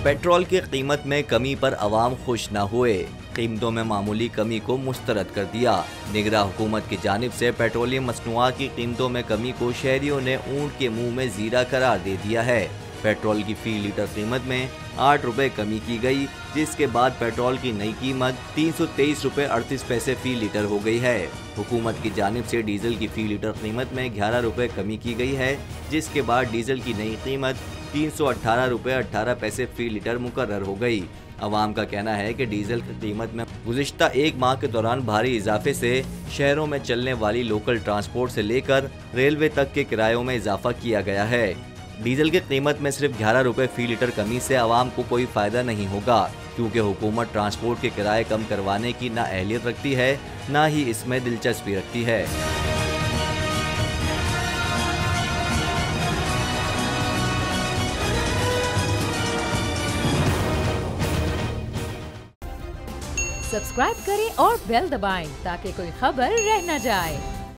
Petrol की कीमत में कमी पर आवाम खुश न हुए, कीमतों में मामूली कमी को मुस्तरद कर दिया। निगरां हुकूमत की जानिब से पेट्रोलियम मसनूआत की कीमतों में कमी को शहरियों ने ऊंट के मुंह में जीरा करार दे दिया है। पेट्रोल की फी लीटर कीमत में 8 रुपए कमी की गई, जिसके बाद पेट्रोल की नई कीमत 323 रुपए 38 पैसे फी लीटर हो गई है। हुकूमत की जानिब से डीजल की फी लीटर कीमत में 11 रुपए कमी की गई है, जिसके बाद डीजल की नई कीमत 318 रुपए 18 पैसे फी लीटर मुकर्रर हो गई। अवाम का कहना है कि डीजल की कीमत में गुज़िश्ता एक माह के दौरान भारी इजाफे से शहरों में चलने वाली लोकल ट्रांसपोर्ट से लेकर रेलवे तक के किरायों में इजाफा किया गया है। डीजल की कीमत में सिर्फ 11 रुपए फी लीटर कमी से आवाम को कोई फायदा नहीं होगा, क्योंकि हुकूमत ट्रांसपोर्ट के किराए कम करवाने की ना अहलियत रखती है, ना ही इसमें दिलचस्पी रखती है। सब्सक्राइब करें और बेल दबाएं ताकि कोई खबर रह न जाए।